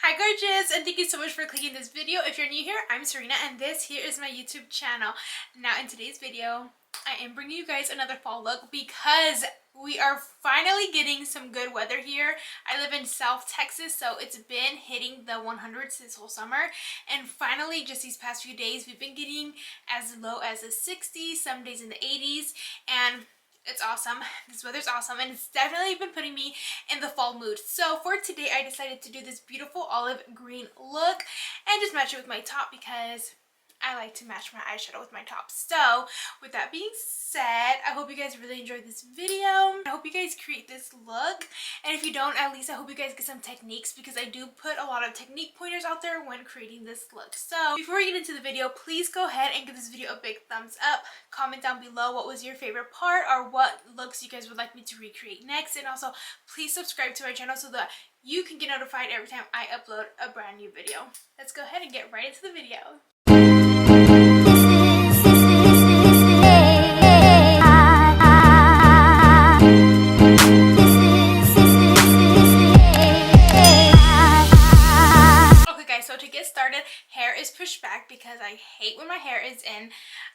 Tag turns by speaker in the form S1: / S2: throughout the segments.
S1: Hi gorgeous, and thank you so much for clicking this video. If you're new here, I'm Serena and this here is my YouTube channel. Now in today's video, I am bringing you guys another fall look because we are finally getting some good weather here. I live in South Texas, so it's been hitting the 100s this whole summer, and finally just these past few days we've been getting as low as the 60s, some days in the 80s, and it's awesome. This weather's awesome, and it's definitely been putting me in the fall mood. So for today, I decided to do this beautiful olive green look and just match it with my top because I like to match my eyeshadow with my top. So with that being said, I hope you guys really enjoyed this video. I hope you guys create this look, and if you don't, at least I hope you guys get some techniques because I do put a lot of technique pointers out there when creating this look. So before we get into the video, please go ahead and give this video a big thumbs up. Comment down below what was your favorite part or what looks you guys would like me to recreate next, and also please subscribe to my channel so that you can get notified every time I upload a brand new video. Let's go ahead and get right into the video. So to get started, hair is pushed back because I hate when my hair is in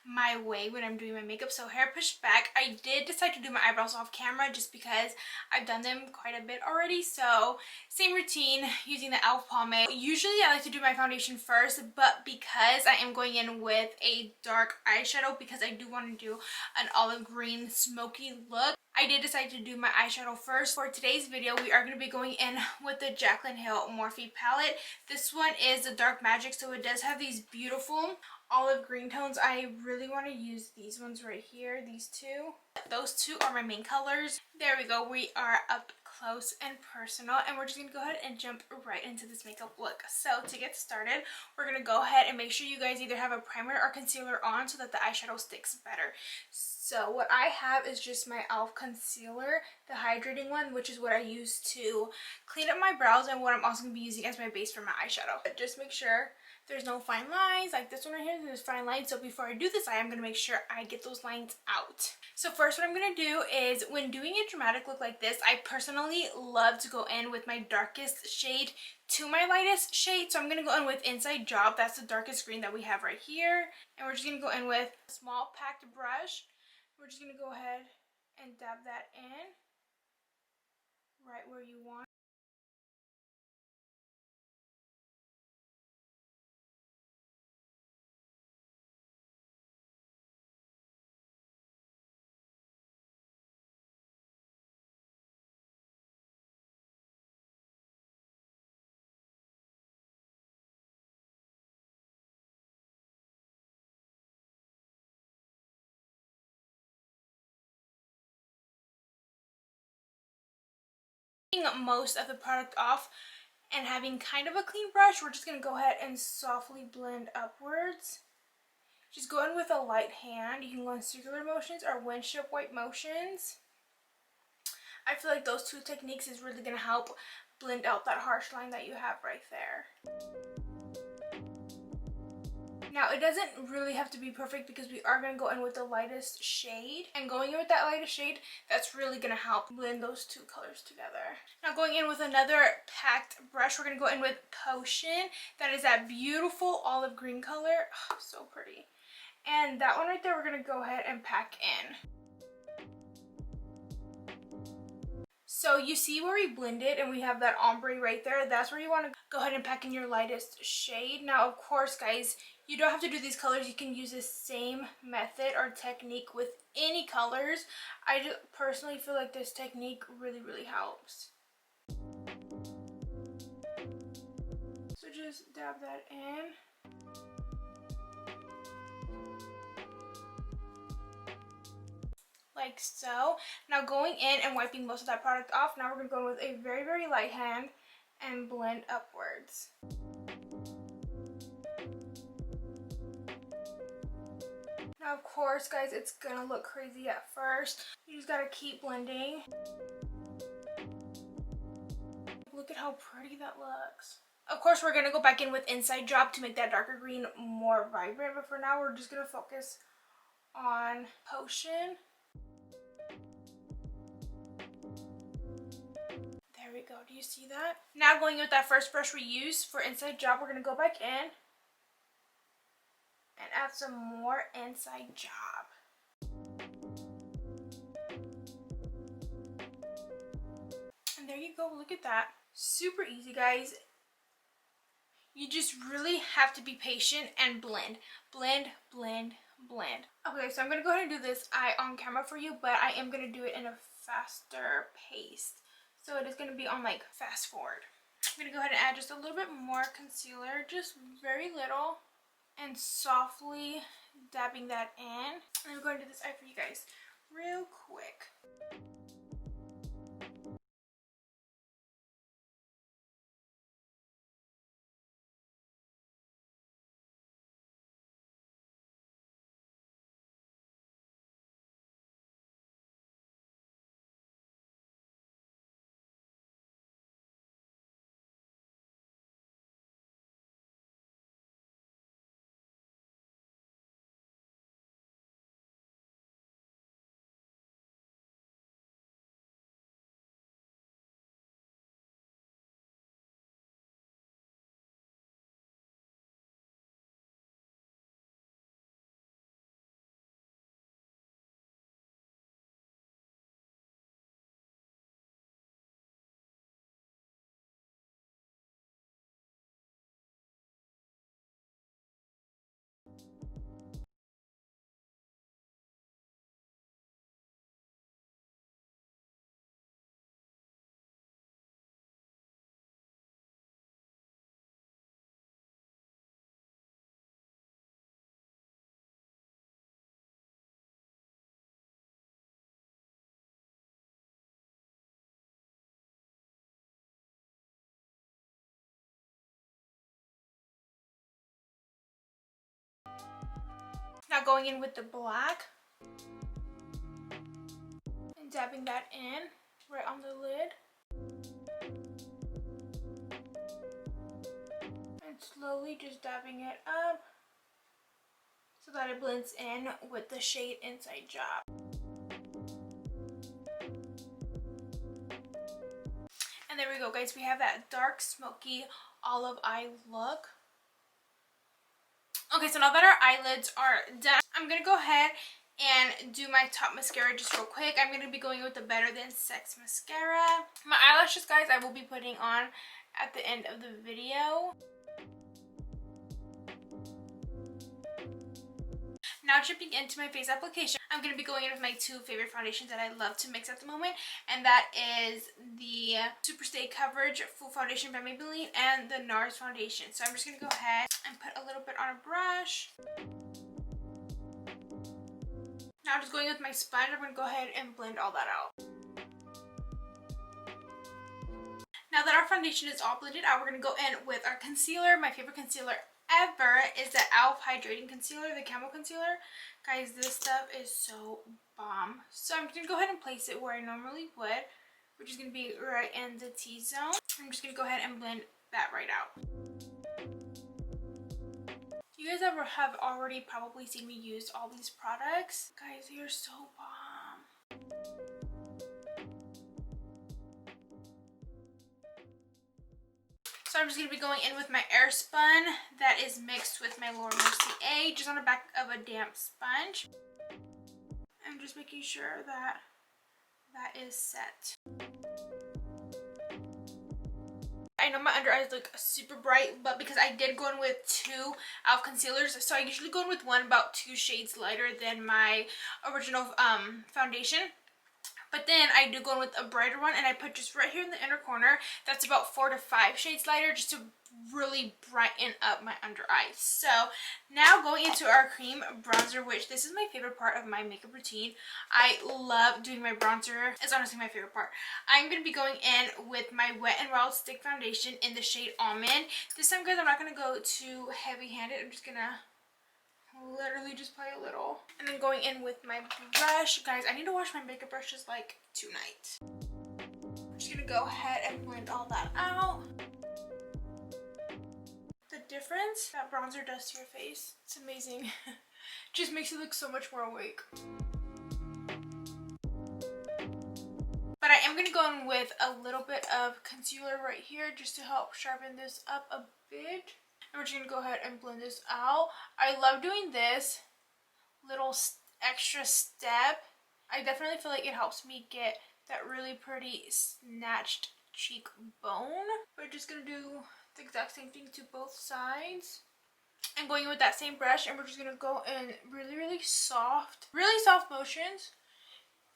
S1: my way when I'm doing my makeup. So hair pushed back. I did decide to do my eyebrows off camera just because I've done them quite a bit already. So same routine using the e.l.f. pomade. Usually I like to do my foundation first, but because I am going in with a dark eyeshadow because I do want to do an olive green smoky look, I did decide to do my eyeshadow first. For today's video, we are going to be going in with the Jaclyn Hill Morphe palette. This one is the Dark Magic, so it does have these beautiful olive green tones. I really want to use these ones right here, these two. Those two are my main colors. There we go. We are up close and personal, and we're just going to go ahead and jump right into this makeup look. So to get started, we're going to go ahead and make sure you guys either have a primer or concealer on so that the eyeshadow sticks better. So what I have is just my e.l.f. concealer, the hydrating one, which is what I use to clean up my brows and what I'm also going to be using as my base for my eyeshadow. But just make sure there's no fine lines like this one right here. There's fine lines, so before I do this, I am going to make sure I get those lines out. So first what I'm going to do is, when doing a dramatic look like this, I personally love to go in with my darkest shade to my lightest shade. So I'm going to go in with Inside Job. That's the darkest green that we have right here. And we're just going to go in with a small packed brush. We're just going to go ahead and dab that in right where you want. Most of the product off and having kind of a clean brush, we're just going to go ahead and softly blend upwards. Just go in with a light hand. You can go in circular motions or windshield wipe motions. I feel like those two techniques is really going to help blend out that harsh line that you have right there. Now, it doesn't really have to be perfect because we are going to go in with the lightest shade. And going in with that lightest shade, that's really going to help blend those two colors together. Now, going in with another packed brush, we're going to go in with Potion. That is that beautiful olive green color. Oh, so pretty. And that one right there, we're going to go ahead and pack in. So you see where we blended and we have that ombre right there? That's where you want to go ahead and pack in your lightest shade. Now, of course, guys, you don't have to do these colors. You can use the same method or technique with any colors. I just personally feel like this technique really, really helps. So just dab that in. Like so. Now going in and wiping most of that product off, now we're going to go in with a very, very light hand and blend upwards. Now, of course, guys, it's going to look crazy at first. You just got to keep blending. Look at how pretty that looks. Of course, we're going to go back in with Inside Job to make that darker green more vibrant, but for now, we're just going to focus on Potion. There we go. Do you see that? Now going with that first brush we used for inside job, we're going to go back in and add some more inside job. And there you go. Look at that. Super easy, guys. You just really have to be patient and blend. Blend, blend, blend. Okay, so I'm going to go ahead and do this eye on camera for you, but I am going to do it in a faster pace. So it is going to be on like fast forward. I'm going to go ahead and add just a little bit more concealer, just very little, and softly dabbing that in. And I'm going to do this eye for you guys real quick. Now going in with the black and dabbing that in right on the lid. And slowly just dabbing it up so that it blends in with the shade inside job. And there we go, guys. We have that dark smoky olive eye look. Okay, so now that our eyelids are done, I'm going to go ahead and do my top mascara just real quick. I'm going to be going with the Better Than Sex mascara. My eyelashes, guys, I will be putting on at the end of the video. Now jumping into my face application, I'm going to be going in with my two favorite foundations that I love to mix at the moment. And that is the Super Stay Coverage Full Foundation by Maybelline and the NARS foundation. So I'm just going to go ahead and put a little bit on a brush. Now just going with my sponge, I'm going to go ahead and blend all that out. Now that our foundation is all blended out, we're going to go in with our concealer. My favorite concealer ever is the e.l.f. Hydrating Concealer, the Camo Concealer. Guys, this stuff is so bomb. So I'm just going to go ahead and place it where I normally would, which is going to be right in the T-zone. I'm just going to go ahead and blend that right out. You guys have already probably seen me use all these products. Guys, they are so bomb. So I'm just going to be going in with my Airspun that is mixed with my Laura Mercier just on the back of a damp sponge. I'm just making sure that that is set. I know my under eyes look super bright, but because I did go in with two e.l.f. concealers, so I usually go in with one about 2 shades lighter than my original foundation. But then I do go in with a brighter one, and I put just right here in the inner corner that's about 4 to 5 shades lighter just to really brighten up my under eyes. So now going into our cream bronzer, which this is my favorite part of my makeup routine. I love doing my bronzer. It's honestly my favorite part. I'm going to be going in with my Wet n Wild Stick Foundation in the shade Almond. This time, guys, I'm not going to go too heavy-handed. I'm just going to literally just play a little. And then going in with my brush. Guys, I need to wash my makeup brushes like tonight. I'm just going to go ahead and blend all that out. The difference that bronzer does to your face, it's amazing. Just makes you look so much more awake. But I am I'm going to go in with a little bit of concealer right here just to help sharpen this up a bit. And we're just going to go ahead and blend this out. I love doing this little extra step. I definitely feel like it helps me get that really pretty snatched cheekbone. We're just going to do the exact same thing to both sides. And going in with that same brush, and we're just going to go in really soft motions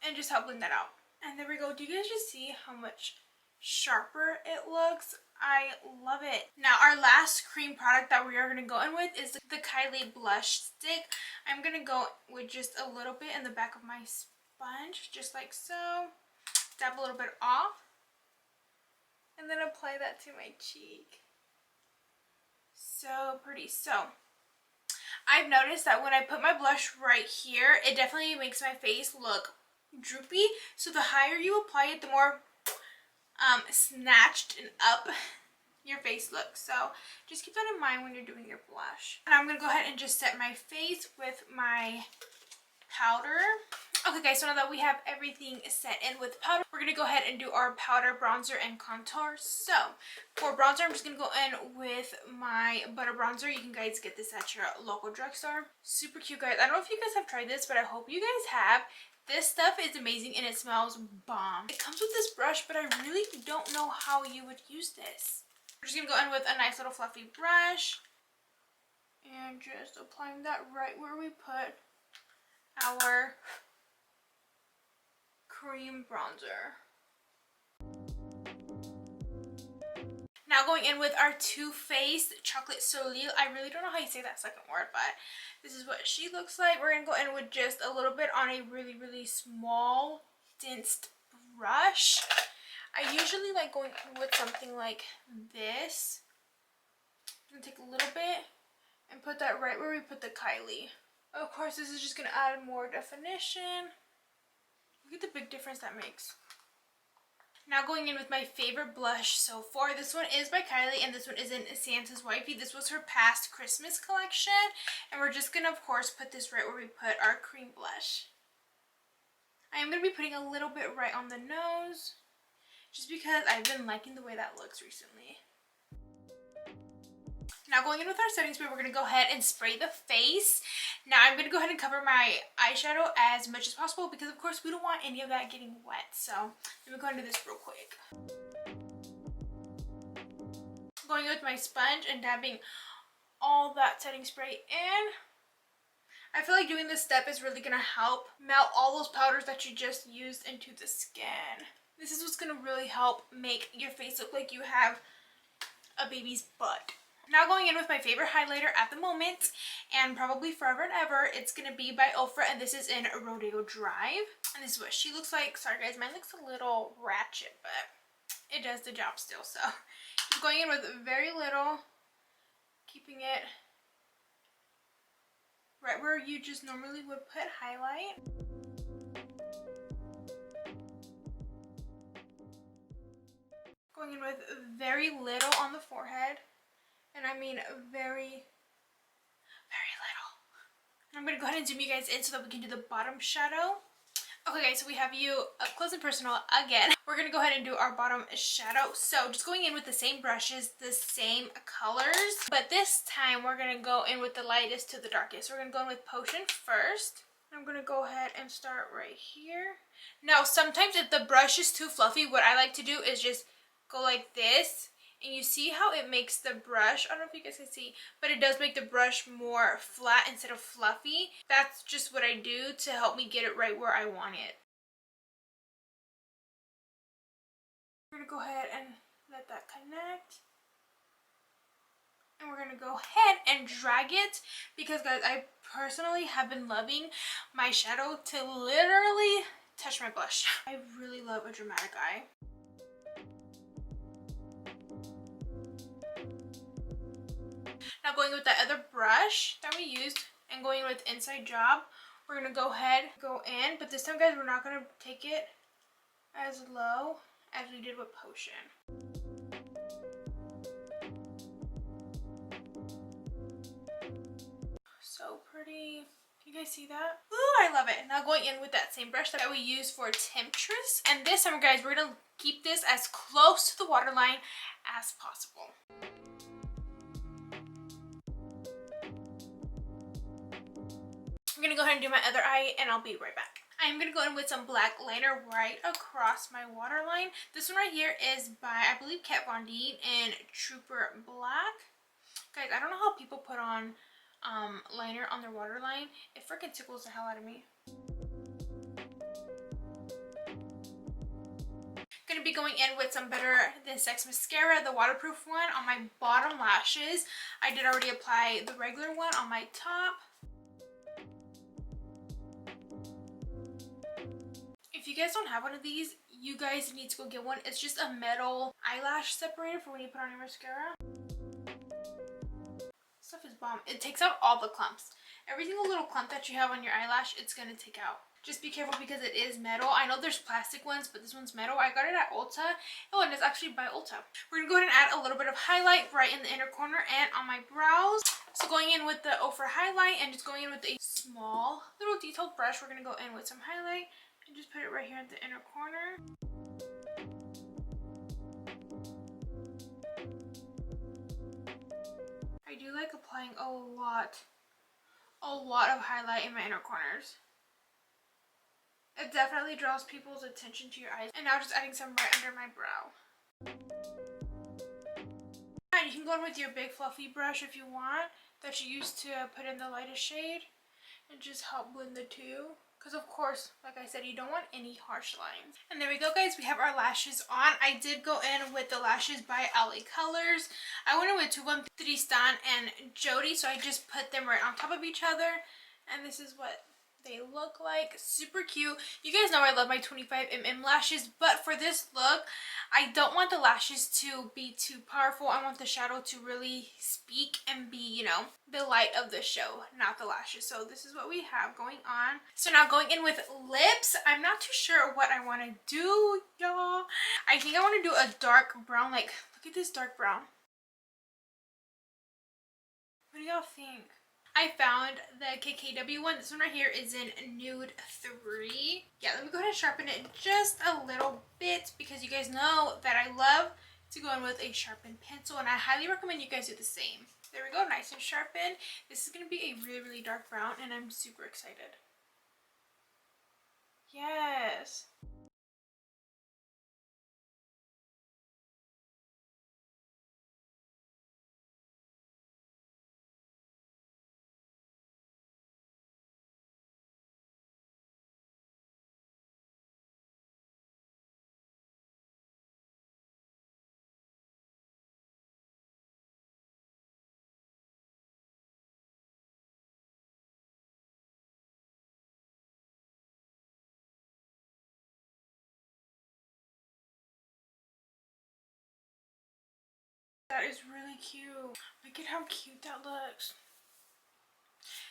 S1: and just help blend that out. And there we go. Do you guys just see how much sharper it looks? I love it. Now our last cream product that we are going to go in with is the Kylie blush stick. I'm going to go with just a little bit in the back of my sponge, just like so. Dab a little bit off. And then apply that to my cheek. So pretty. So I've noticed that when I put my blush right here, it definitely makes my face look droopy. So the higher you apply it, the more snatched and up your face looks. So just keep that in mind when you're doing your blush. And I'm going to go ahead and just set my face with my powder. Okay guys, so now that we have everything set in with powder, we're going to go ahead and do our powder, bronzer, and contour. So for bronzer, I'm just going to go in with my butter bronzer. You can guys get this at your local drugstore. Super cute, guys. I don't know if you guys have tried this, but I hope you guys have. This stuff is amazing and it smells bomb. It comes with this brush, but I really don't know how you would use this. We're just going to go in with a nice little fluffy brush and just applying that right where we put our cream bronzer. Now going in with our Too Faced Chocolate Soleil. I really don't know how you say that second word, but this is what she looks like. We're going to go in with just a little bit on a really small, dense brush. I usually like going with something like this. I'm going to take a little bit and put that right where we put the Kylie. Of course, this is just going to add more definition. Look at the big difference that makes. Now going in with my favorite blush so far. This one is by Kylie and this one is in Santa's Wifey. This was her past Christmas collection. And we're just going to, of course, put this right where we put our cream blush. I am going to be putting a little bit right on the nose, just because I've been liking the way that looks recently. Now going in with our setting spray, we're going to go ahead and spray the face. Now I'm going to go ahead and cover my eyeshadow as much as possible because of course we don't want any of that getting wet. So let me go ahead and do this real quick. Going in with my sponge and dabbing all that setting spray in. I feel like doing this step is really going to help melt all those powders that you just used into the skin. This is what's going to really help make your face look like you have a baby's butt. Now going in with my favorite highlighter at the moment, and probably forever and ever, it's going to be by Ofra, and this is in Rodeo Drive. And this is what she looks like. Sorry guys, mine looks a little ratchet, but it does the job still. So just going in with very little, keeping it right where you just normally would put highlight. Going in with very little on the forehead. And I mean very little. I'm going to go ahead and zoom you guys in so that we can do the bottom shadow. Okay guys, so we have you up close and personal again. We're going to go ahead and do our bottom shadow. So just going in with the same brushes, the same colors. But this time we're going to go in with the lightest to the darkest. We're going to go in with Potion first. I'm going to go ahead and start right here. Now sometimes if the brush is too fluffy, what I like to do is just go like this. And you see how it makes the brush, I don't know if you guys can see, but it does make the brush more flat instead of fluffy. That's just what I do to help me get it right where I want it. We're going to go ahead and let that connect. And we're going to go ahead and drag it because guys, I personally have been loving my shadow to literally touch my blush. I really love a dramatic eye. Now going with the other brush that we used and going with Inside Job, we're going to go ahead, go in. But this time guys, we're not going to take it as low as we did with Potion. So pretty. Can you guys see that? Ooh, I love it. Now going in with that same brush that we use for Temptress. And this time, guys, we're going to keep this as close to the waterline as possible. I'm going to go ahead and do my other eye and I'll be right back. I'm going to go in with some black liner right across my waterline. This one right here is by, I believe, Kat Von D in Trooper Black. Guys, I don't know how people put on liner on their waterline. It freaking tickles the hell out of me. Gonna be going in with some Better Than Sex mascara, the waterproof one, on my bottom lashes. I did already apply the regular one on my top. If you guys don't have one of these, you guys need to go get one. It's just a metal eyelash separator for when you put on your mascara. Stuff is bomb. It takes out all the clumps. Every single little clump that you have on your eyelash, it's gonna take out. Just be careful because it is metal. I know there's plastic ones, but this one's metal. I got it at Ulta. Oh, and it's actually by Ulta. We're gonna go ahead and add a little bit of highlight right in the inner corner and on my brows. So going in with the Ofra highlight and just going in with a small little detailed brush, we're gonna go in with some highlight and just put it right here in the inner corner. I do like applying a lot of highlight in my inner corners. It definitely draws people's attention to your eyes. And now just adding some right under my brow. And you can go in with your big fluffy brush if you want, that you use to put in the lightest shade and just help blend the two. Because of course, like I said, you don't want any harsh lines. And there we go, guys. We have our lashes on. I did go in with the lashes by LA Colors. I went in with two of them, Tristan and Jody. So I just put them right on top of each other. And this is what they look like. Super cute. You guys know I love my 25mm lashes, but for this look, I don't want the lashes to be too powerful. I want the shadow to really speak and be, you know, the light of the show, not the lashes. So this is what we have going on. So now going in with lips, I'm not too sure what I want to do, y'all. I think I want to do a dark brown. Like, look at this dark brown. What do y'all think? I found the KKW one. This one right here is in Nude 3. Yeah, let me go ahead and sharpen it just a little bit because you guys know that I love to go in with a sharpened pencil, and I highly recommend you guys do the same. There we go, nice and sharpened. This is going to be a really, really dark brown, and I'm super excited. Yes. That is really cute. Look at how cute that looks.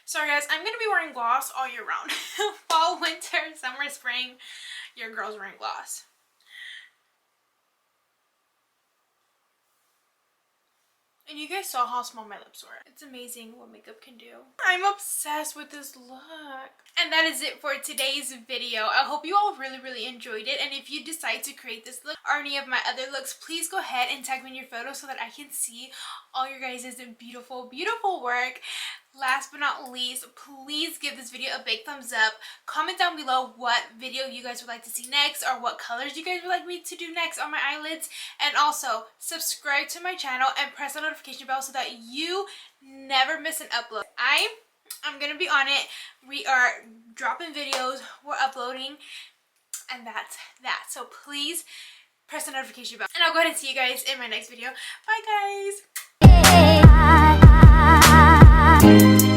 S1: Sorry guys, I'm going to be wearing gloss all year round. Fall, winter, summer, spring, your girl's wearing gloss. And you guys saw how small my lips were. It's amazing what makeup can do. I'm obsessed with this look. And that is it for today's video. I hope you all really, really enjoyed it. And if you decide to create this look or any of my other looks, please go ahead and tag me in your photos so that I can see all your guys' beautiful, beautiful work. Last but not least, please give this video a big thumbs up. Comment down below what video you guys would like to see next or what colors you guys would like me to do next on my eyelids. And also, subscribe to my channel and press the notification bell so that you never miss an upload. I'm gonna be on it. We are dropping videos, we're uploading, and that's that. So please press the notification bell. And I'll go ahead and see you guys in my next video. Bye guys!